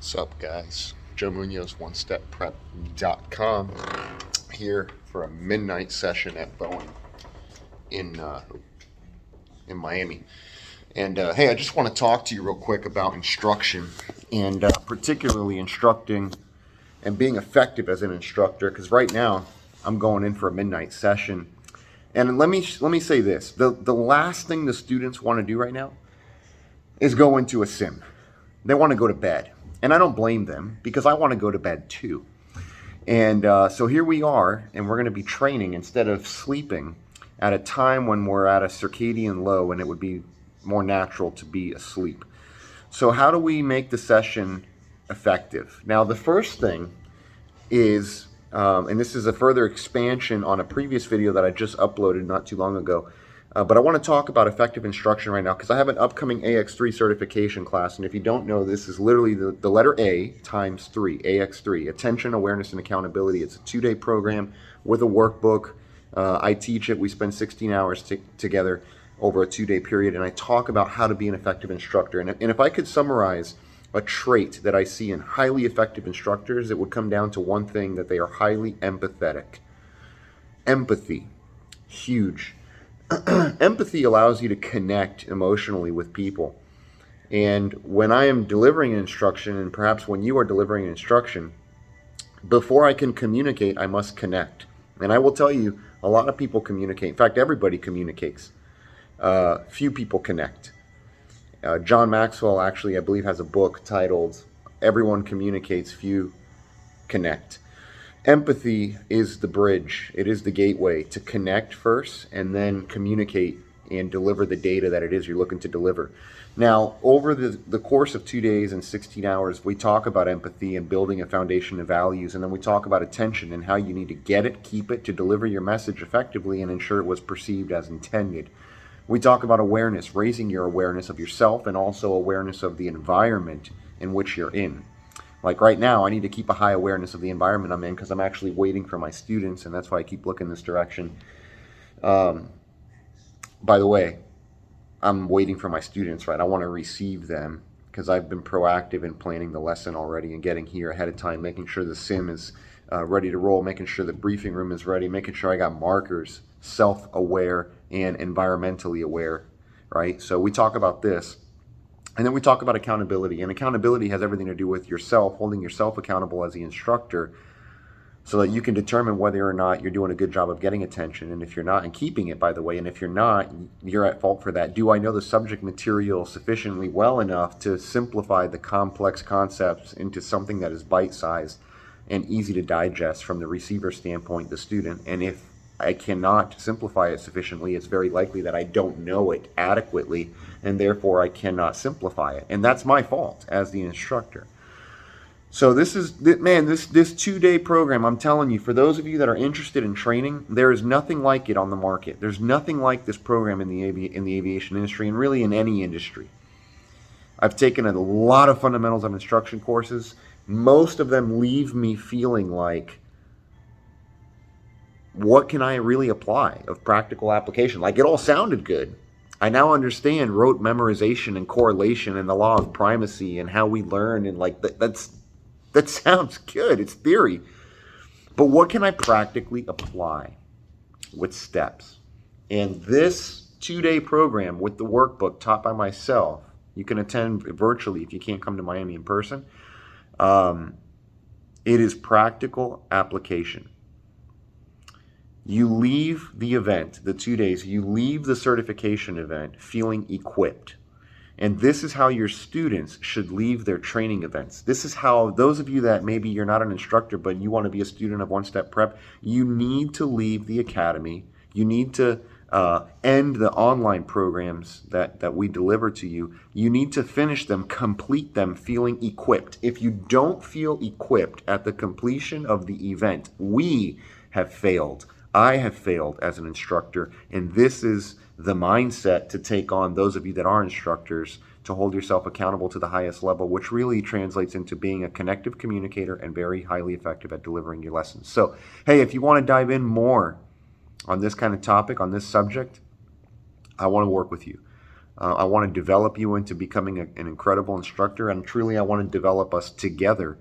What's up, guys? Joe Munoz, OneStepPrep.com, here for a midnight session at Boeing in Miami. And hey, I just want to talk to you real quick about instruction and particularly instructing and being effective as an instructor. Because right now I'm going in for a midnight session, and let me say this: the last thing the students want to do right now is go into a sim. They want to go to bed. And I don't blame them, because I want to go to bed too. And so here we are, and we're going to be training instead of sleeping at a time when we're at a circadian low and it would be more natural to be asleep. So how do we make the session effective? Now, the first thing is, and this is a further expansion on a previous video that I just uploaded not too long ago, but I want to talk about effective instruction right now because I have an upcoming AX3 certification class. And if you don't know, this is literally the letter A times 3, AX3, Attention, Awareness, and Accountability. It's a 2-day program with a workbook. I teach it. We spend 16 hours together over a 2-day period, and I talk about how to be an effective instructor. And if I could summarize a trait that I see in highly effective instructors, it would come down to one thing: that they are highly empathetic. Empathy, huge. Empathy allows you to connect emotionally with people. And when I am delivering an instruction, and perhaps when you are delivering an instruction, before I can communicate, I must connect. And I will tell you, a lot of people communicate. In fact, everybody communicates. Few people connect. John Maxwell actually, I believe, has a book titled Everyone Communicates, Few Connect. Empathy is the bridge. It is the gateway to connect first and then communicate and deliver the data that it is you're looking to deliver. Now, over the course of 2 days and 16 hours, we talk about empathy and building a foundation of values, and then we talk about attention and how you need to get it, keep it, to deliver your message effectively and ensure it was perceived as intended. We talk about awareness, raising your awareness of yourself and also awareness of the environment in which you're in. Like right now, I need to keep a high awareness of the environment I'm in because I'm actually waiting for my students, and that's why I keep looking this direction. By the way, I'm waiting for my students, right? I want to receive them because I've been proactive in planning the lesson already and getting here ahead of time, making sure the sim is ready to roll, making sure the briefing room is ready, making sure I got markers, self-aware and environmentally aware, right? So we talk about this. And then we talk about accountability, and accountability has everything to do with yourself, holding yourself accountable as the instructor so that you can determine whether or not you're doing a good job of getting attention. And if you're not, and keeping it, by the way, and if you're not, you're at fault for that. Do I know the subject material sufficiently well enough to simplify the complex concepts into something that is bite-sized and easy to digest from the receiver standpoint, the student? And if I cannot simplify it sufficiently, it's very likely that I don't know it adequately, and therefore I cannot simplify it. And that's my fault as the instructor. So this is, man, this 2-day program, I'm telling you, for those of you that are interested in training, there is nothing like it on the market. There's nothing like this program in the aviation industry, and really in any industry. I've taken a lot of fundamentals of instruction courses. Most of them leave me feeling like, what can I really apply of practical application? Like, it all sounded good. I now understand rote memorization and correlation and the law of primacy and how we learn, and like that sounds good. It's theory. But what can I practically apply with steps? And this 2-day program with the workbook taught by myself, you can attend virtually if you can't come to Miami in person. It is practical application. You leave the event, the 2 days, you leave the certification event feeling equipped. And this is how your students should leave their training events. This is how those of you that maybe you're not an instructor, but you want to be a student of One Step Prep, you need to leave the academy. You need to end the online programs that we deliver to you. You need to finish them, complete them feeling equipped. If you don't feel equipped at the completion of the event, we have failed. I have failed as an instructor, and this is the mindset to take on, those of you that are instructors, to hold yourself accountable to the highest level, which really translates into being a connective communicator and very highly effective at delivering your lessons. So, hey, if you want to dive in more on this kind of topic, on this subject, I want to work with you. I want to develop you into becoming an incredible instructor, and truly I want to develop us together.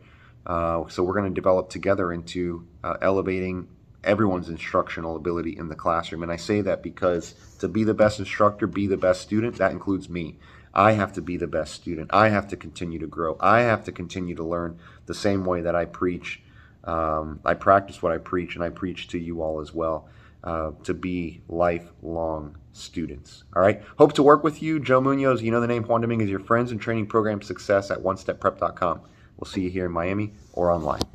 So we're going to develop together into elevating everyone's instructional ability in the classroom. And I say that because to be the best instructor, be the best student, that includes me. I have to be the best student. I have to continue to grow. I have to continue to learn the same way that I preach. I practice what I preach, and I preach to you all as well, to be lifelong students. All right. Hope to work with you. Joe Munoz, you know the name, Juan Dominguez, your friends and training program success at onestepprep.com. We'll see you here in Miami or online.